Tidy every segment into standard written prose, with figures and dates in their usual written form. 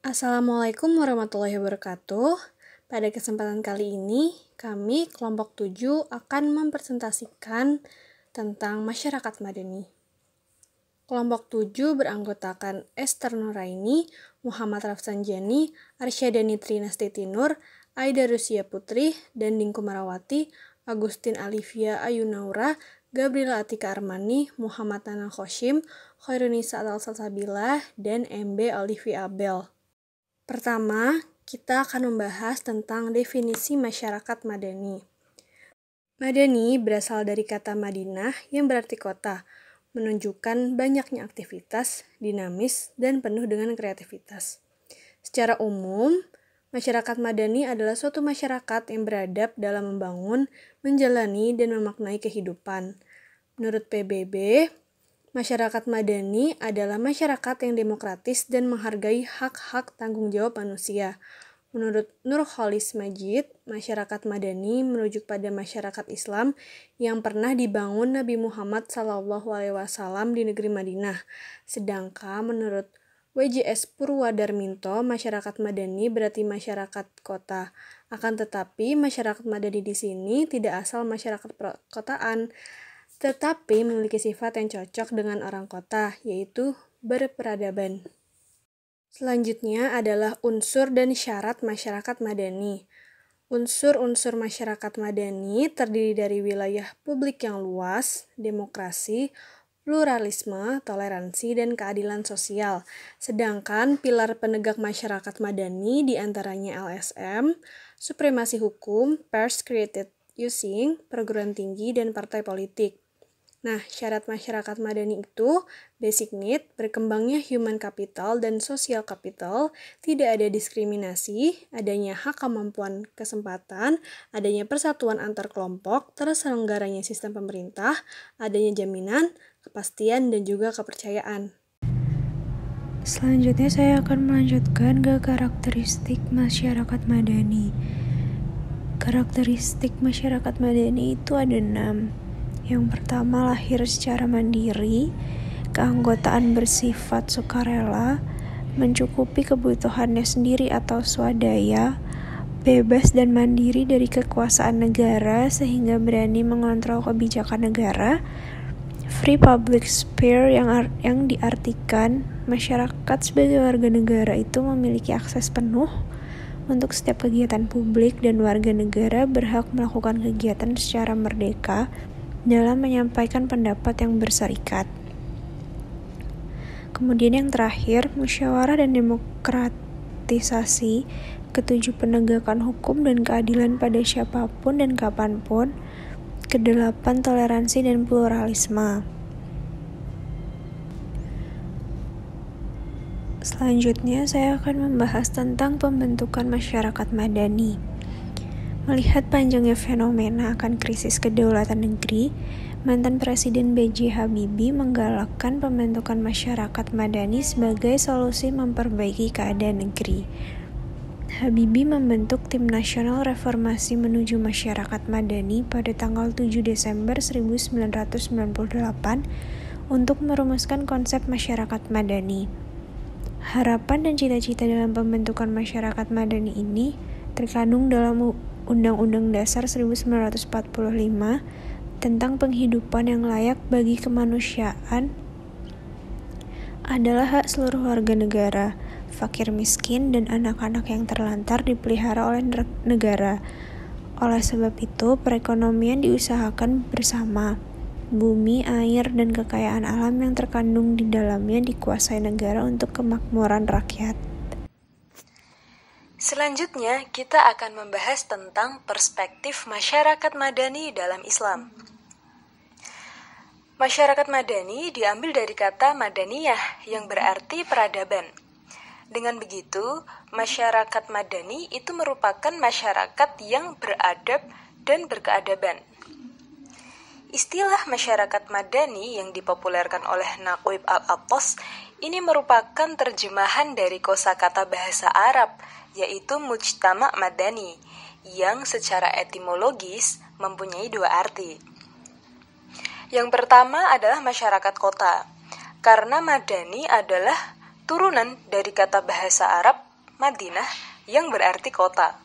Assalamualaikum warahmatullahi wabarakatuh. Pada kesempatan kali ini, kami kelompok 7 akan mempresentasikan tentang masyarakat madani. Kelompok 7 beranggotakan Esther Nuraini, Muhammad Rafsanjani, Arsyadani Trinasti Tinur, Aida Rusia Putri, Danding Kumarawati, Agustin Alivia Ayunaura, Gabriela Atika Armani, Muhammad Nana Khoshim, Khairunisa Al-Salsabila, dan MB Olivia Abel. Pertama, kita akan membahas tentang definisi masyarakat madani. Madani berasal dari kata Madinah yang berarti kota, menunjukkan banyaknya aktivitas, dinamis, dan penuh dengan kreativitas. Secara umum, masyarakat madani adalah suatu masyarakat yang beradab dalam membangun, menjalani, dan memaknai kehidupan. Menurut PBB, masyarakat madani adalah masyarakat yang demokratis dan menghargai hak-hak tanggung jawab manusia. Menurut Nurholis Majid, masyarakat madani merujuk pada masyarakat Islam yang pernah dibangun Nabi Muhammad SAW di negeri Madinah. Sedangkan menurut WJS Purwadarminto, masyarakat madani berarti masyarakat kota. Akan tetapi, masyarakat madani di sini tidak asal masyarakat perkotaan, tetapi memiliki sifat yang cocok dengan orang kota, yaitu berperadaban. Selanjutnya adalah unsur dan syarat masyarakat madani. Unsur-unsur masyarakat madani terdiri dari wilayah publik yang luas, demokrasi, pluralisme, toleransi, dan keadilan sosial. Sedangkan pilar penegak masyarakat madani diantaranya LSM, supremasi hukum, pers created using, perguruan tinggi, dan partai politik. Nah, syarat masyarakat madani itu basic need, berkembangnya human capital dan social capital, tidak ada diskriminasi, adanya hak kemampuan kesempatan, adanya persatuan antar kelompok, terselenggaranya sistem pemerintah, adanya jaminan, kepastian, dan juga kepercayaan. Selanjutnya saya akan melanjutkan ke karakteristik masyarakat madani. Karakteristik masyarakat madani itu ada 6. Yang pertama, lahir secara mandiri, keanggotaan bersifat sukarela, mencukupi kebutuhannya sendiri atau swadaya, bebas dan mandiri dari kekuasaan negara sehingga berani mengontrol kebijakan negara, free public sphere yang diartikan masyarakat sebagai warga negara itu memiliki akses penuh untuk setiap kegiatan publik dan warga negara berhak melakukan kegiatan secara merdeka dalam menyampaikan pendapat yang berserikat. Kemudian yang terakhir, musyawarah dan demokratisasi, ketujuh penegakan hukum dan keadilan pada siapapun dan kapanpun, kedelapan toleransi dan pluralisme. Selanjutnya saya akan membahas tentang pembentukan masyarakat madani. Melihat panjangnya fenomena akan krisis kedaulatan negeri, mantan Presiden B.J. Habibie menggalakkan pembentukan masyarakat madani sebagai solusi memperbaiki keadaan negeri. Habibie membentuk Tim Nasional Reformasi Menuju Masyarakat Madani pada tanggal 7 Desember 1998 untuk merumuskan konsep masyarakat madani. Harapan dan cita-cita dalam pembentukan masyarakat madani ini terkandung dalam Undang-Undang Dasar 1945 tentang penghidupan yang layak bagi kemanusiaan adalah hak seluruh warga negara, fakir miskin, dan anak-anak yang terlantar dipelihara oleh negara. Oleh sebab itu, perekonomian diusahakan bersama. Bumi, air, dan kekayaan alam yang terkandung di dalamnya dikuasai negara untuk kemakmuran rakyat. Selanjutnya, kita akan membahas tentang perspektif masyarakat madani dalam Islam. Masyarakat madani diambil dari kata madaniyah yang berarti peradaban. Dengan begitu, masyarakat madani itu merupakan masyarakat yang beradab dan berkeadaban. Istilah masyarakat madani yang dipopulerkan oleh Naqib Al-Attas ini merupakan terjemahan dari kosakata bahasa Arab, yaitu mujtama' madani, yang secara etimologis mempunyai dua arti. Yang pertama adalah masyarakat kota, karena madani adalah turunan dari kata bahasa Arab Madinah yang berarti kota.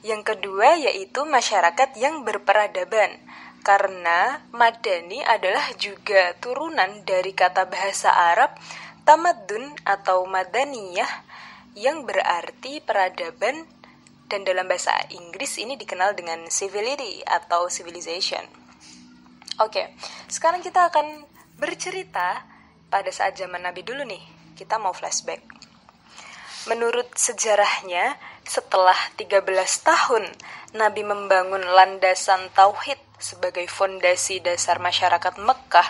Yang kedua yaitu masyarakat yang berperadaban, karena Madani adalah juga turunan dari kata bahasa Arab tamadun atau madaniyah yang berarti peradaban, dan dalam bahasa Inggris ini dikenal dengan civility atau civilization. Oke, sekarang kita akan bercerita pada saat zaman Nabi dulu nih. Kita mau flashback. Menurut sejarahnya, setelah 13 tahun Nabi membangun landasan tauhid sebagai fondasi dasar masyarakat Mekah,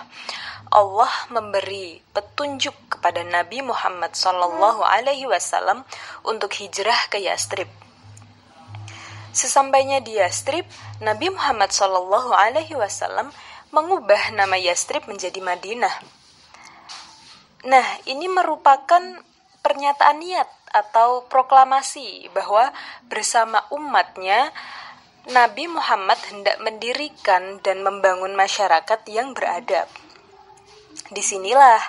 Allah memberi petunjuk kepada Nabi Muhammad SAW untuk hijrah ke Yastrib. Sesampainya di Yastrib, Nabi Muhammad SAW mengubah nama Yastrib menjadi Madinah. Nah, ini merupakan pernyataan niat atau proklamasi bahwa bersama umatnya Nabi Muhammad hendak mendirikan dan membangun masyarakat yang beradab. Disinilah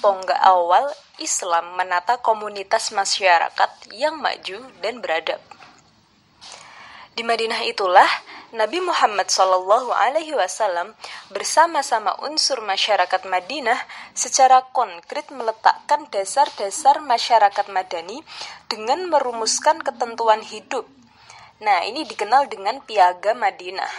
tonggak awal Islam menata komunitas masyarakat yang maju dan beradab. Di Madinah itulah Nabi Muhammad SAW bersama-sama unsur masyarakat Madinah secara konkret meletakkan dasar-dasar masyarakat Madani dengan merumuskan ketentuan hidup. Nah, ini dikenal dengan Piagam Madinah.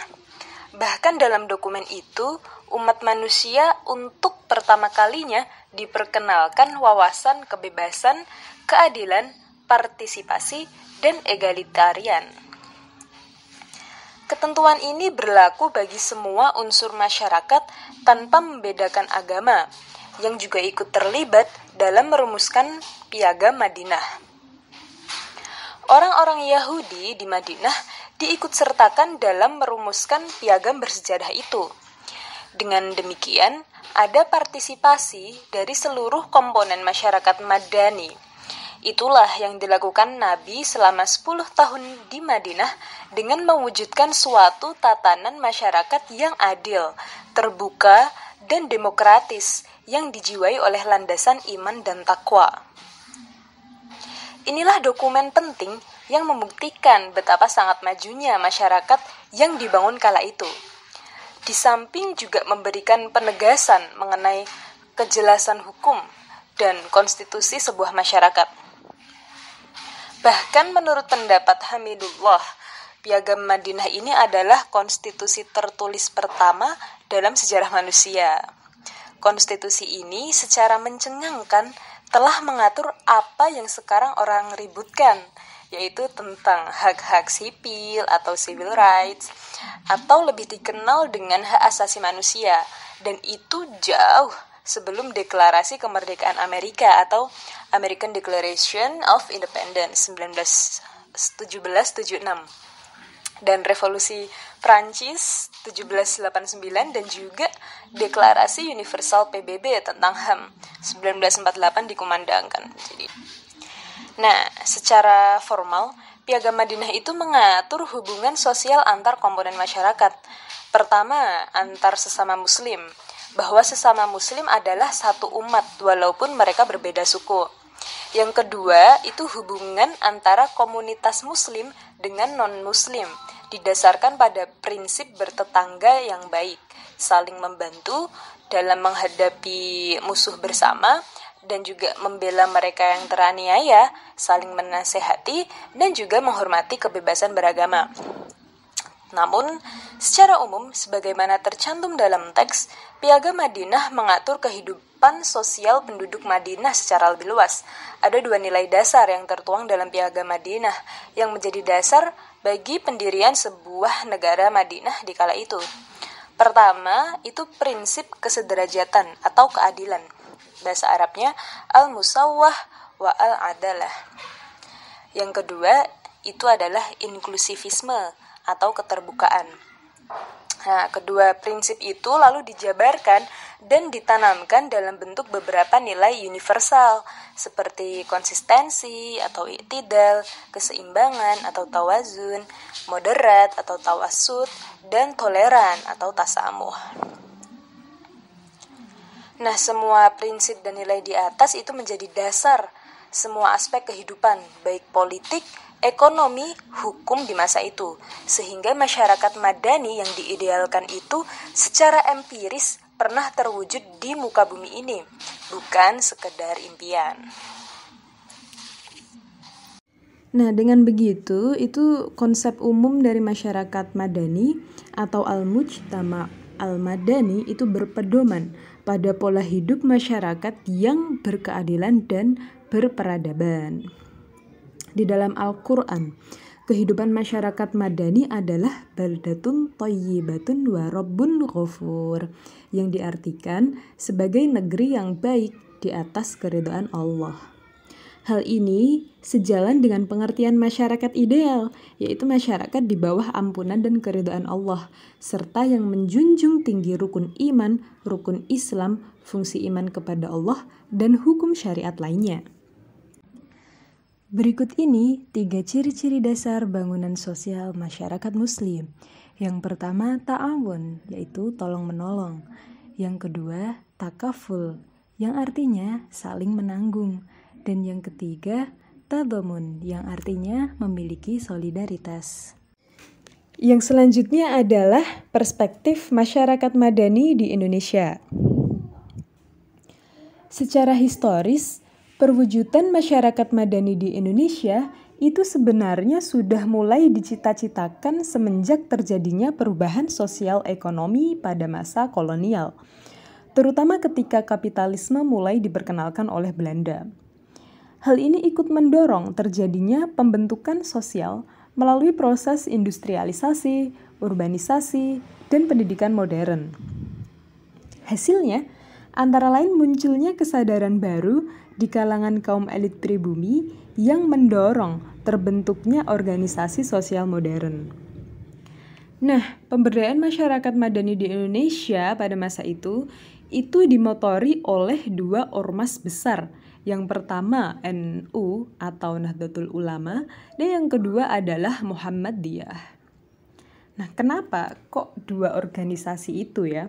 Bahkan dalam dokumen itu, umat manusia untuk pertama kalinya diperkenalkan wawasan kebebasan, keadilan, partisipasi, dan egalitarian. Ketentuan ini berlaku bagi semua unsur masyarakat tanpa membedakan agama, yang juga ikut terlibat dalam merumuskan Piagam Madinah. Orang-orang Yahudi di Madinah diikutsertakan dalam merumuskan piagam bersejarah itu. Dengan demikian, ada partisipasi dari seluruh komponen masyarakat Madani. Itulah yang dilakukan Nabi selama 10 tahun di Madinah dengan mewujudkan suatu tatanan masyarakat yang adil, terbuka, dan demokratis yang dijiwai oleh landasan iman dan takwa. Inilah dokumen penting yang membuktikan betapa sangat majunya masyarakat yang dibangun kala itu. Di samping juga memberikan penegasan mengenai kejelasan hukum dan konstitusi sebuah masyarakat. Bahkan menurut pendapat Hamidullah, Piagam Madinah ini adalah konstitusi tertulis pertama dalam sejarah manusia. Konstitusi ini secara mencengangkan telah mengatur apa yang sekarang orang ributkan, yaitu tentang hak-hak sipil atau civil rights, atau lebih dikenal dengan hak asasi manusia, dan itu jauh sebelum Deklarasi Kemerdekaan Amerika atau American Declaration of Independence 1776 dan Revolusi Prancis 1789 dan juga Deklarasi Universal PBB tentang HAM 1948 dikumandangkan. Nah, secara formal, Piagam Madinah itu mengatur hubungan sosial antar komponen masyarakat. Pertama, antar sesama muslim, bahwa sesama muslim adalah satu umat walaupun mereka berbeda suku. Yang kedua, itu hubungan antara komunitas muslim dengan non-muslim, didasarkan pada prinsip bertetangga yang baik, saling membantu dalam menghadapi musuh bersama, dan juga membela mereka yang teraniaya, saling menasehati, dan juga menghormati kebebasan beragama. Namun, secara umum, sebagaimana tercantum dalam teks, Piagam Madinah mengatur kehidupan sosial penduduk Madinah secara lebih luas. Ada 2 nilai dasar yang tertuang dalam Piagam Madinah, yang menjadi dasar bagi pendirian sebuah negara Madinah di kala itu. Pertama, itu prinsip kesederajatan atau keadilan. Bahasa Arabnya, al-musawwah wa al-adalah. Yang kedua, itu adalah inklusivisme atau keterbukaan. Nah, kedua prinsip itu lalu dijabarkan dan ditanamkan dalam bentuk beberapa nilai universal seperti konsistensi atau i'tidal, keseimbangan atau tawazun, moderat atau tawassut, dan toleran atau tasamuh. Nah, semua prinsip dan nilai di atas itu menjadi dasar semua aspek kehidupan, baik politik, ekonomi, hukum di masa itu, sehingga masyarakat madani yang diidealkan itu secara empiris pernah terwujud di muka bumi ini, bukan sekedar impian. Nah, dengan begitu, itu konsep umum dari masyarakat madani atau al-mujtama al-madani itu berpedoman pada pola hidup masyarakat yang berkeadilan dan berperadaban. Di dalam Al-Quran, kehidupan masyarakat madani adalah baldatun thayyibatun wa rabbun ghafur, yang diartikan sebagai negeri yang baik di atas keridhaan Allah. Hal ini sejalan dengan pengertian masyarakat ideal, yaitu masyarakat di bawah ampunan dan keridhaan Allah, serta yang menjunjung tinggi rukun iman, rukun Islam, fungsi iman kepada Allah, dan hukum syariat lainnya. Berikut ini 3 ciri-ciri dasar bangunan sosial masyarakat muslim. Yang pertama, ta'awun, yaitu tolong-menolong. Yang kedua, takaful, yang artinya saling menanggung. Dan yang ketiga, tadhamun, yang artinya memiliki solidaritas. Yang selanjutnya adalah perspektif masyarakat madani di Indonesia. Secara historis, perwujudan masyarakat madani di Indonesia itu sebenarnya sudah mulai dicita-citakan semenjak terjadinya perubahan sosial ekonomi pada masa kolonial, terutama ketika kapitalisme mulai diperkenalkan oleh Belanda. Hal ini ikut mendorong terjadinya pembentukan sosial melalui proses industrialisasi, urbanisasi, dan pendidikan modern. Hasilnya, antara lain munculnya kesadaran baru di kalangan kaum elit pribumi yang mendorong terbentuknya organisasi sosial modern. Nah, pemberdayaan masyarakat madani di Indonesia pada masa itu dimotori oleh 2 ormas besar. Yang pertama NU atau Nahdlatul Ulama, dan yang kedua adalah Muhammadiyah. Nah, kenapa kok 2 organisasi itu ya?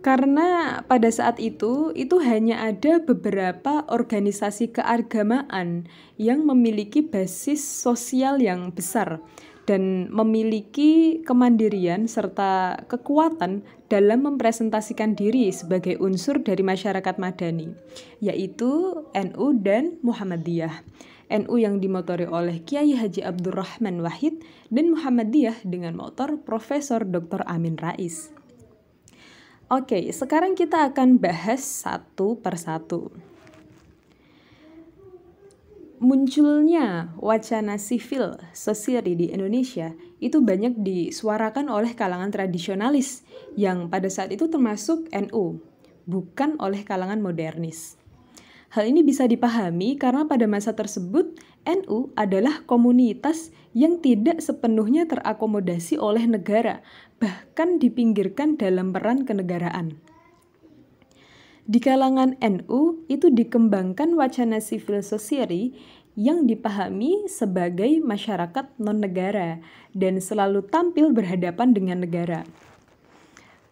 Karena pada saat itu hanya ada beberapa organisasi keagamaan yang memiliki basis sosial yang besar dan memiliki kemandirian serta kekuatan dalam mempresentasikan diri sebagai unsur dari masyarakat madani, yaitu NU dan Muhammadiyah. NU yang dimotori oleh Kiai Haji Abdurrahman Wahid dan Muhammadiyah dengan motor Profesor Dr. Amin Rais. Oke, sekarang kita akan bahas satu persatu. Munculnya wacana civil society di Indonesia itu banyak disuarakan oleh kalangan tradisionalis yang pada saat itu termasuk NU, bukan oleh kalangan modernis. Hal ini bisa dipahami karena pada masa tersebut NU adalah komunitas yang tidak sepenuhnya terakomodasi oleh negara, bahkan dipinggirkan dalam peran kenegaraan. Di kalangan NU itu dikembangkan wacana civil society yang dipahami sebagai masyarakat non-negara dan selalu tampil berhadapan dengan negara.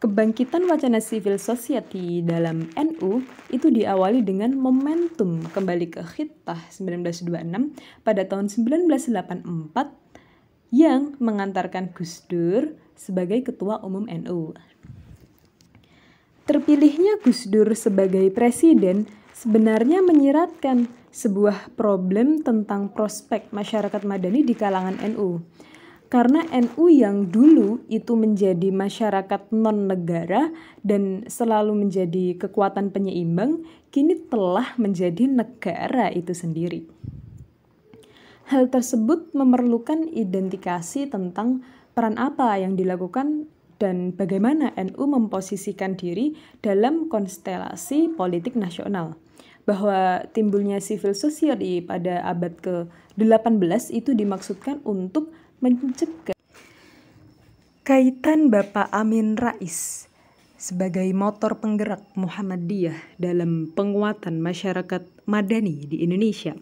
Kebangkitan wacana civil society dalam NU itu diawali dengan momentum kembali ke Khitah 1926 pada tahun 1984 yang mengantarkan Gus Dur sebagai ketua umum NU. Terpilihnya Gus Dur sebagai presiden sebenarnya menyiratkan sebuah problem tentang prospek masyarakat madani di kalangan NU. Karena NU yang dulu itu menjadi masyarakat non-negara dan selalu menjadi kekuatan penyeimbang, kini telah menjadi negara itu sendiri. Hal tersebut memerlukan identifikasi tentang peran apa yang dilakukan dan bagaimana NU memposisikan diri dalam konstelasi politik nasional. Bahwa timbulnya civil society pada abad ke-18 itu dimaksudkan untuk mencegah kaitan Bapak Amin Rais sebagai motor penggerak Muhammadiyah dalam penguatan masyarakat madani di Indonesia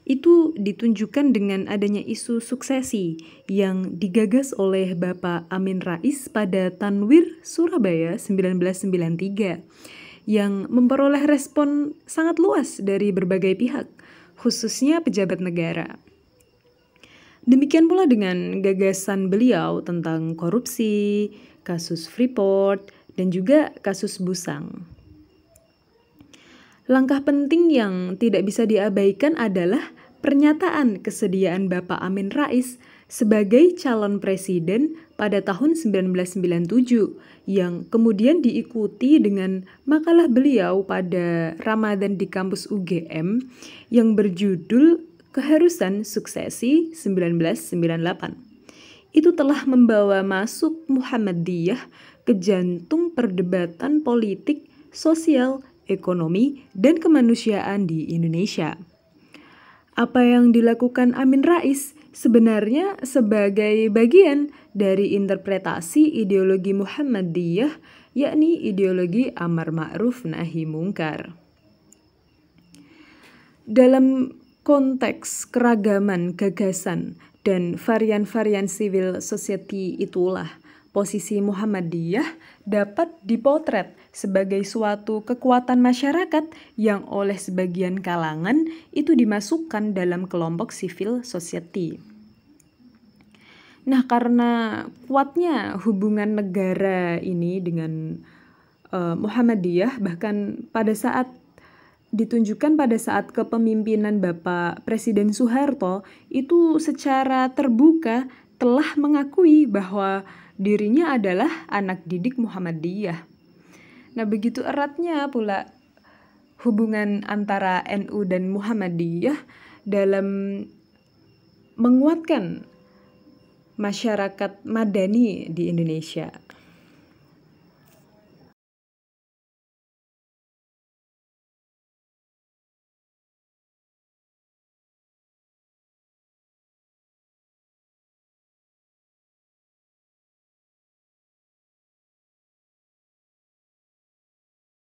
itu ditunjukkan dengan adanya isu suksesi yang digagas oleh Bapak Amin Rais pada Tanwir Surabaya 1993 yang memperoleh respon sangat luas dari berbagai pihak, khususnya pejabat negara. Demikian pula dengan gagasan beliau tentang korupsi, kasus Freeport, dan juga kasus Busang. Langkah penting yang tidak bisa diabaikan adalah pernyataan kesediaan Bapak Amin Rais sebagai calon presiden pada tahun 1997 yang kemudian diikuti dengan makalah beliau pada Ramadan di kampus UGM yang berjudul Keharusan Suksesi 1998. Itu telah membawa masuk Muhammadiyah ke jantung perdebatan politik, sosial, ekonomi, dan kemanusiaan di Indonesia. Apa yang dilakukan Amin Rais sebenarnya sebagai bagian dari interpretasi ideologi Muhammadiyah, yakni ideologi amar ma'ruf nahi mungkar. Dalam konteks keragaman gagasan dan varian-varian civil society itulah posisi Muhammadiyah dapat dipotret sebagai suatu kekuatan masyarakat yang oleh sebagian kalangan itu dimasukkan dalam kelompok civil society. Nah, karena kuatnya hubungan negara ini dengan Muhammadiyah, bahkan ditunjukkan pada saat kepemimpinan Bapak Presiden Soeharto itu secara terbuka telah mengakui bahwa dirinya adalah anak didik Muhammadiyah. Nah, begitu eratnya pula hubungan antara NU dan Muhammadiyah dalam menguatkan masyarakat madani di Indonesia.